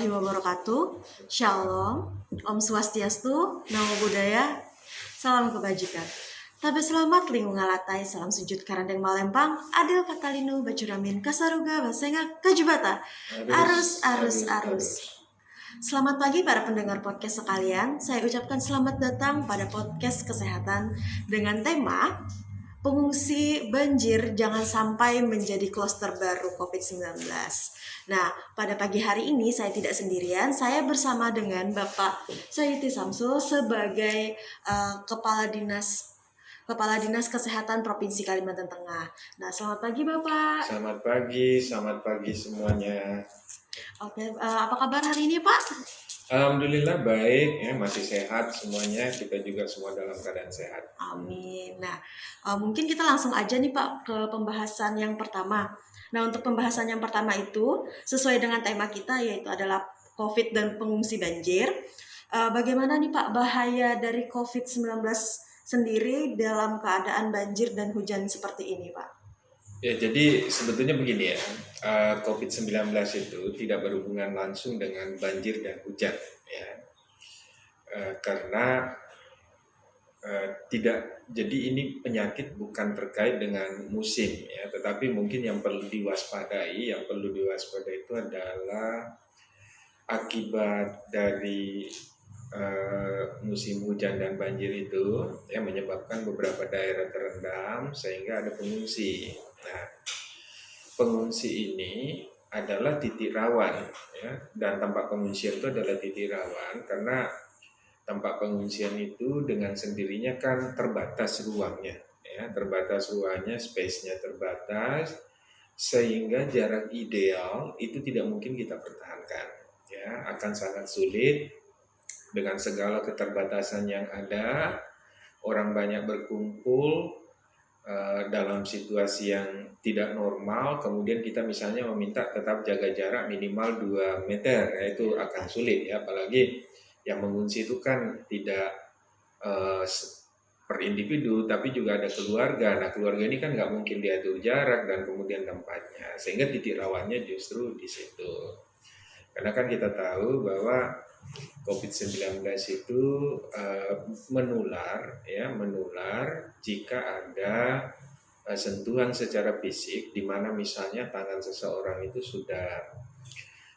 warahmatullahi wabarakatuh. Shalom, Om Swastiastu, Namo Buddhaya, salam kebajikan. Tabe selamat lingkungan ngalatai, salam sujud karandeng malempang, adil katalinu, bacuramin, kasaruga, basenga, kajubata, arus. Selamat pagi para pendengar podcast sekalian. Saya ucapkan selamat datang pada podcast kesehatan dengan tema pengungsi banjir jangan sampai menjadi klaster baru COVID-19. Nah, pada pagi hari ini saya tidak sendirian, saya bersama dengan Bapak Sayuti Samsul sebagai Kepala Dinas Kesehatan Provinsi Kalimantan Tengah. Nah, selamat pagi Bapak. Selamat pagi semuanya. Oke, apa kabar hari ini Pak? Alhamdulillah baik, ya masih sehat semuanya. Kita juga semua dalam keadaan sehat. Amin. Nah, mungkin kita langsung aja nih Pak ke pembahasan yang pertama. Nah, untuk pembahasan yang pertama itu sesuai dengan tema kita yaitu adalah COVID dan pengungsi banjir. Bagaimana nih Pak bahaya dari COVID-19 sendiri dalam keadaan banjir dan hujan seperti ini Pak? Ya, jadi sebetulnya begini ya, COVID-19 itu tidak berhubungan langsung dengan banjir dan hujan, ya, karena tidak. Jadi ini penyakit bukan terkait dengan musim, ya, tetapi mungkin yang perlu diwaspadai itu adalah akibat dari musim hujan dan banjir itu yang menyebabkan beberapa daerah terendam sehingga ada pengungsi. Nah, pengungsi ini adalah titik rawan, ya, dan tempat pengungsian itu adalah titik rawan karena tempat pengungsian itu dengan sendirinya kan terbatas ruangnya, ya, space-nya terbatas, sehingga jarak ideal itu tidak mungkin kita pertahankan, ya, akan sangat sulit dengan segala keterbatasan yang ada. Orang banyak berkumpul dalam situasi yang tidak normal, kemudian kita misalnya meminta tetap jaga jarak minimal 2 meter, ya, itu akan sulit, ya, apalagi yang mengungsi itu kan tidak per individu, tapi juga ada keluarga. Nah, keluarga ini kan nggak mungkin diatur jarak dan kemudian tempatnya, sehingga titik rawannya justru di situ. Karena kan kita tahu bahwa COVID-19 itu menular jika ada sentuhan secara fisik, di mana misalnya tangan seseorang itu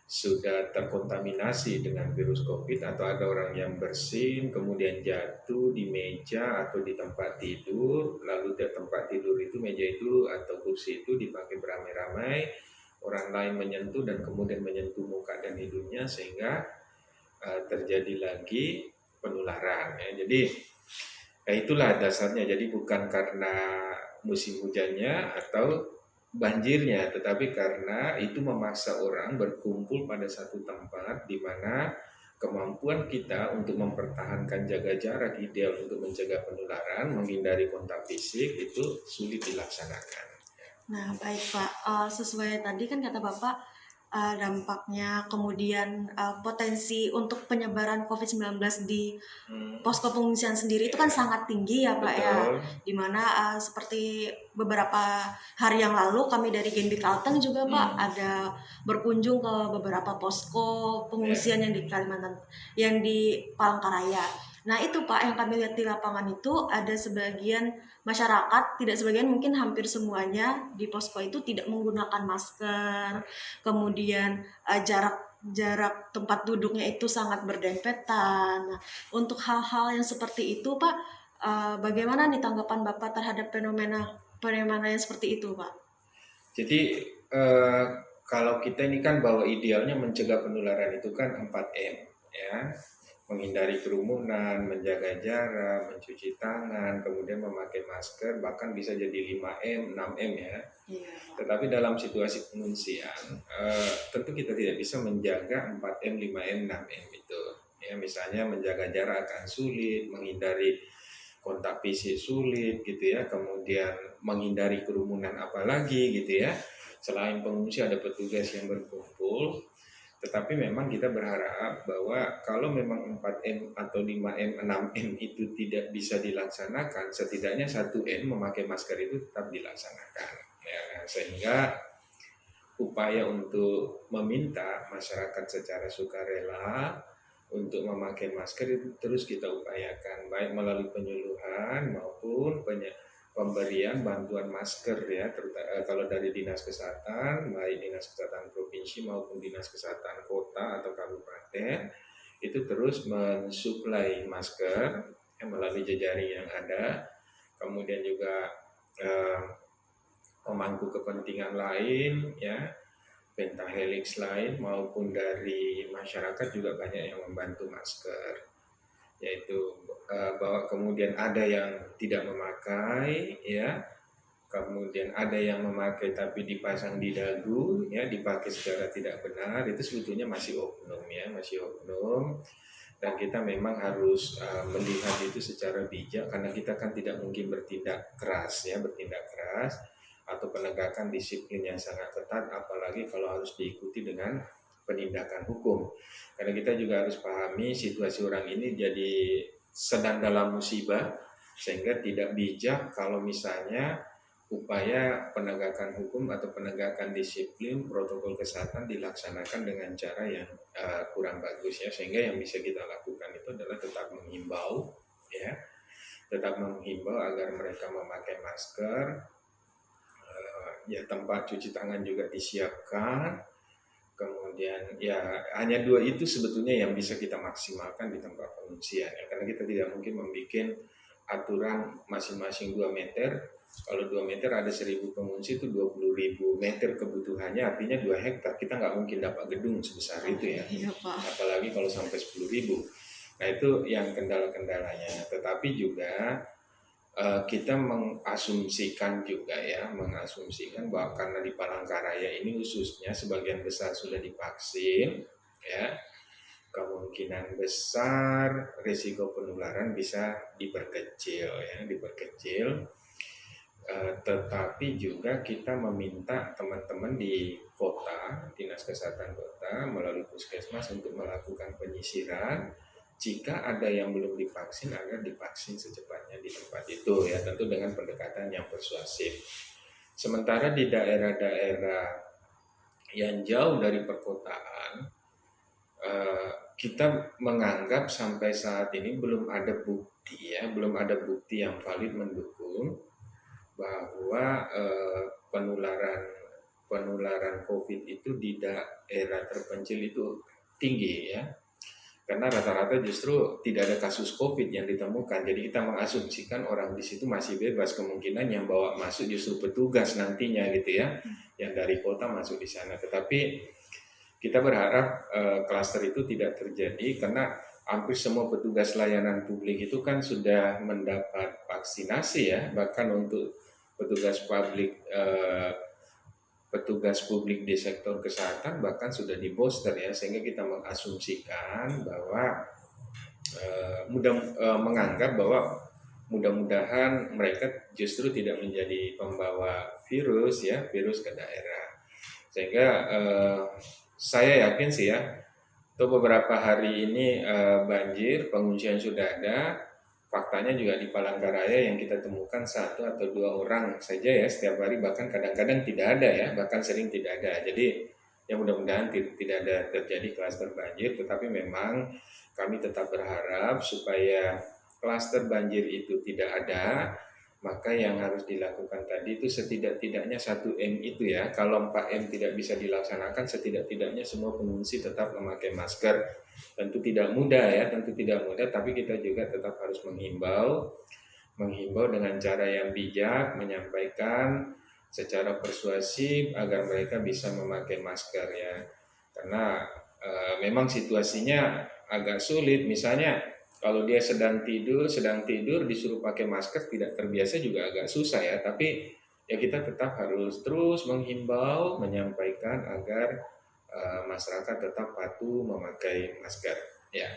sudah terkontaminasi dengan virus COVID, atau ada orang yang bersin kemudian jatuh di meja atau di tempat tidur, lalu di tempat tidur itu, meja itu atau kursi itu dipakai beramai-ramai, orang lain menyentuh dan kemudian menyentuh muka dan hidungnya sehingga terjadi lagi penularan, ya. Jadi itulah dasarnya. Jadi bukan karena musim hujannya atau banjirnya, tetapi karena itu memaksa orang berkumpul pada satu tempat di mana kemampuan kita untuk mempertahankan jaga jarak ideal untuk mencegah penularan, menghindari kontak fisik itu sulit dilaksanakan. Nah, baik Pak, sesuai tadi kan kata Bapak, dampaknya kemudian potensi untuk penyebaran COVID-19 di posko pengungsian sendiri itu kan sangat tinggi ya Pak. Betul. Ya, dimana seperti beberapa hari yang lalu kami dari Genbi Kalteng juga Pak ada berkunjung ke beberapa posko pengungsian yang di Kalimantan, yang di Palangkaraya. Nah itu Pak yang kami lihat di lapangan itu ada sebagian masyarakat, tidak sebagian mungkin hampir semuanya di posko itu tidak menggunakan masker, kemudian jarak tempat duduknya itu sangat berdempetan. Nah, untuk hal-hal yang seperti itu Pak, bagaimana nih tanggapan Bapak terhadap fenomena yang seperti itu Pak? Jadi kalau kita ini kan bahwa idealnya mencegah penularan itu kan 4M, ya. Menghindari kerumunan, menjaga jarak, mencuci tangan, kemudian memakai masker, bahkan bisa jadi 5M, 6M, ya. Yeah. Tetapi dalam situasi pengungsian, tentu kita tidak bisa menjaga 4M, 5M, 6M itu. Ya, misalnya menjaga jarak akan sulit, menghindari kontak fisik sulit gitu ya, kemudian menghindari kerumunan apalagi gitu ya. Selain pengungsi ada petugas yang berkumpul. Tetapi memang kita berharap bahwa kalau memang 4M atau 5M, 6M itu tidak bisa dilaksanakan, setidaknya 1M memakai masker itu tetap dilaksanakan, ya, sehingga upaya untuk meminta masyarakat secara sukarela untuk memakai masker itu terus kita upayakan, baik melalui penyuluhan maupun pemberian bantuan masker ya, kalau dari Dinas Kesehatan, baik Dinas Kesehatan Provinsi maupun Dinas Kesehatan Kota atau Kabupaten, itu terus mensuplai masker melalui jejaring yang ada, kemudian juga eh, pemangku kepentingan lain ya, pentahelix lain maupun dari masyarakat juga banyak yang membantu masker, yaitu bahwa kemudian ada yang tidak memakai ya, kemudian ada yang memakai tapi dipasang di dagu ya, dipakai secara tidak benar, itu sebetulnya masih oknum ya, masih oknum. Dan kita memang harus melihat itu secara bijak, karena kita kan tidak mungkin bertindak keras ya, bertindak keras atau penegakan disiplin yang sangat ketat, apalagi kalau harus diikuti dengan penindakan hukum. Karena kita juga harus pahami situasi orang ini jadi sedang dalam musibah, sehingga tidak bijak kalau misalnya upaya penegakan hukum atau penegakan disiplin protokol kesehatan dilaksanakan dengan cara yang kurang bagus ya, sehingga yang bisa kita lakukan itu adalah tetap menghimbau ya, tetap menghimbau agar mereka memakai masker, ya tempat cuci tangan juga disiapkan, kemudian ya hanya dua itu sebetulnya yang bisa kita maksimalkan di tempat pengungsian ya, karena kita tidak mungkin membuat aturan masing-masing 2 meter. Kalau 2 meter ada 1.000 pengungsi itu 20.000 meter kebutuhannya, artinya 2 hektar, kita nggak mungkin dapat gedung sebesar itu ya, Iya, Pak. apalagi kalau sampai 10.000. Nah itu yang kendala-kendalanya, tetapi juga kita mengasumsikan juga ya, mengasumsikan bahwa karena di Palangkaraya ini khususnya sebagian besar sudah divaksin ya, kemungkinan besar risiko penularan bisa diperkecil ya, diperkecil. Tetapi juga kita meminta teman-teman di kota, Dinas Kesehatan Kota melalui Puskesmas untuk melakukan penyisiran jika ada yang belum divaksin agar divaksin secepatnya di tempat itu ya, tentu dengan pendekatan yang persuasif. Sementara di daerah-daerah yang jauh dari perkotaan, kita menganggap sampai saat ini belum ada bukti ya, belum ada bukti yang valid mendukung bahwa penularan COVID itu di daerah terpencil itu tinggi ya. Karena rata-rata justru tidak ada kasus COVID yang ditemukan. Jadi kita mengasumsikan orang di situ masih bebas, kemungkinan yang bawa masuk justru petugas nantinya gitu ya, yang dari kota masuk di sana. Tetapi kita berharap klaster itu tidak terjadi, karena hampir semua petugas layanan publik itu kan sudah mendapat vaksinasi ya, bahkan untuk petugas publik di sektor kesehatan bahkan sudah di booster ya, sehingga kita mengasumsikan bahwa menganggap bahwa mudah-mudahan mereka justru tidak menjadi pembawa virus ya, virus ke daerah. Sehingga saya yakin sih ya, untuk beberapa hari ini banjir, pengungsian sudah ada. Faktanya juga di Palangkaraya yang kita temukan 1 atau 2 orang saja ya setiap hari, bahkan kadang-kadang tidak ada ya, bahkan sering tidak ada. Jadi ya mudah-mudahan tidak ada terjadi klaster banjir, tetapi memang kami tetap berharap supaya klaster banjir itu tidak ada. Maka yang harus dilakukan tadi itu setidak-tidaknya 1M itu ya. Kalau 4M tidak bisa dilaksanakan, setidak-tidaknya semua pengungsi tetap memakai masker. Tentu tidak mudah ya, tentu tidak mudah, tapi kita juga tetap harus menghimbau dengan cara yang bijak, menyampaikan secara persuasif agar mereka bisa memakai masker ya. Karena memang situasinya agak sulit, misalnya kalau dia sedang tidur disuruh pakai masker, tidak terbiasa juga agak susah ya. Tapi ya kita tetap harus terus menghimbau, menyampaikan agar masyarakat tetap patuh memakai masker. Ya.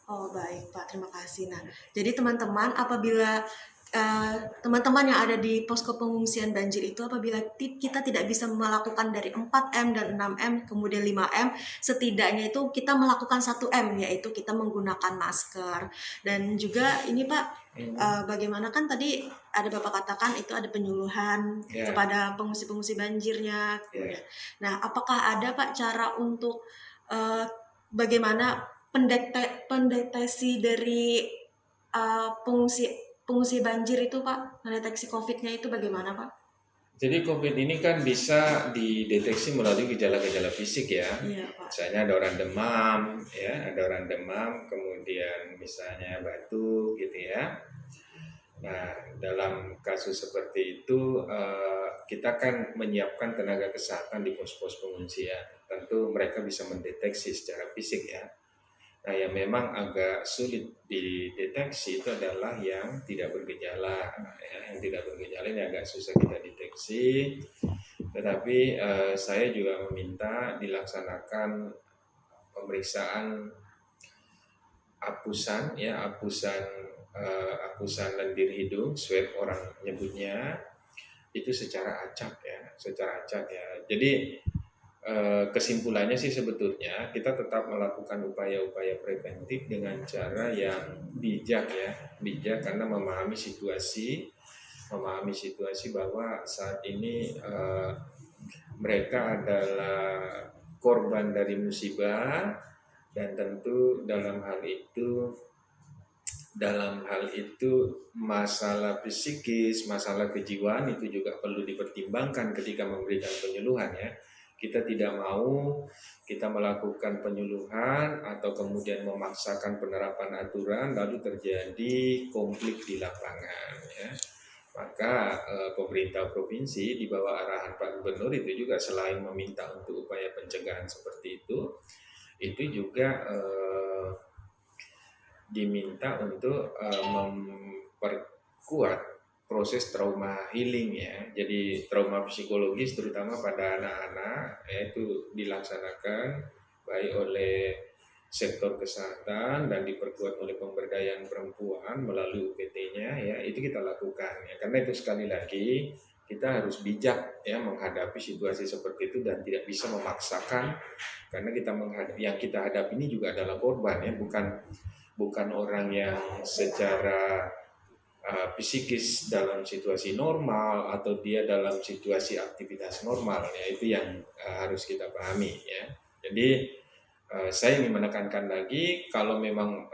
Oh baik Pak, terima kasih. Nah, jadi teman-teman apabila teman-teman yang ada di posko pengungsian banjir itu, apabila kita tidak bisa melakukan dari 4M dan 6M kemudian 5M, setidaknya itu kita melakukan 1M, yaitu kita menggunakan masker. Dan juga ini Pak, bagaimana kan tadi ada Bapak katakan itu ada penyuluhan kepada pengungsi-pengungsi banjirnya. Nah, apakah ada Pak cara untuk bagaimana pendeteksi dari pengungsi banjir itu Pak, mendeteksi COVID-nya itu bagaimana Pak? Jadi COVID ini kan bisa dideteksi melalui gejala-gejala fisik ya. Iya, Pak. Misalnya ada orang demam, ya, ada orang demam, kemudian misalnya batuk gitu ya. Nah, dalam kasus seperti itu kita kan menyiapkan tenaga kesehatan di pos-pos pengungsian. Tentu mereka bisa mendeteksi secara fisik ya. Nah, yang memang agak sulit dideteksi itu adalah yang tidak bergejala. Ya, yang tidak bergejala ini agak susah kita deteksi. Tetapi saya juga meminta dilaksanakan pemeriksaan apusan, ya, apusan lendir hidung, swab orang nyebutnya, itu secara acak ya, Jadi kesimpulannya sih sebetulnya kita tetap melakukan upaya-upaya preventif dengan cara yang bijak karena memahami situasi bahwa saat ini mereka adalah korban dari musibah, dan tentu dalam hal itu masalah psikis, masalah kejiwaan itu juga perlu dipertimbangkan ketika memberikan penyuluhan ya. Kita tidak mau kita melakukan penyuluhan atau kemudian memaksakan penerapan aturan lalu terjadi konflik di lapangan ya. Maka pemerintah provinsi di bawah arahan Pak Gubernur itu juga selain meminta untuk upaya pencegahan seperti itu juga diminta untuk memperkuat proses trauma healing ya. Jadi trauma psikologis terutama pada anak-anak itu dilaksanakan baik oleh sektor kesehatan dan diperkuat oleh pemberdayaan perempuan melalui UPT-nya ya, itu kita lakukan ya. Karena itu sekali lagi kita harus bijak ya menghadapi situasi seperti itu dan tidak bisa memaksakan, karena yang kita hadapi ini juga adalah korban ya, bukan orang yang secara psikis dalam situasi normal atau dia dalam situasi aktivitas normal ya, itu yang harus kita pahami ya. Jadi saya ingin menekankan lagi, kalau memang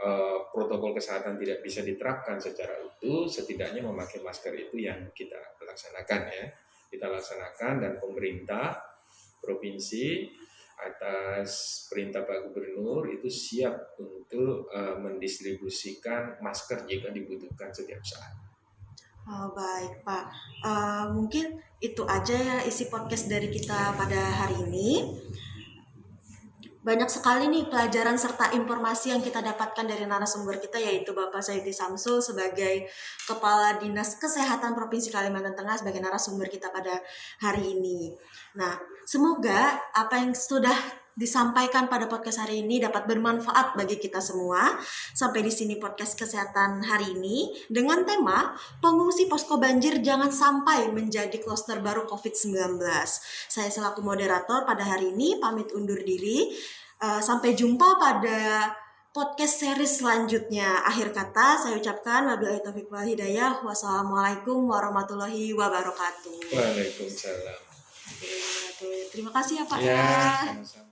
protokol kesehatan tidak bisa diterapkan secara utuh, setidaknya memakai masker itu yang kita laksanakan ya. Kita laksanakan, dan pemerintah provinsi atas perintah Pak Gubernur itu siap untuk mendistribusikan masker jika dibutuhkan setiap saat. Oh, baik Pak, mungkin itu aja ya isi podcast dari kita pada hari ini. Banyak sekali nih pelajaran serta informasi yang kita dapatkan dari narasumber kita, yaitu Bapak Saidi Samsul sebagai Kepala Dinas Kesehatan Provinsi Kalimantan Tengah sebagai narasumber kita pada hari ini. Nah, semoga apa yang sudah disampaikan pada podcast hari ini dapat bermanfaat bagi kita semua. Sampai di sini podcast kesehatan hari ini dengan tema pengungsi posko banjir jangan sampai menjadi klaster baru COVID-19. Saya selaku moderator pada hari ini pamit undur diri. Sampai jumpa pada podcast series selanjutnya. Akhir kata saya ucapkan wabillahi taufiq wal hidayah. Wassalamualaikum warahmatullahi wabarakatuh. Waalaikumsalam. Terima kasih ya Pak ya. Sama-sama.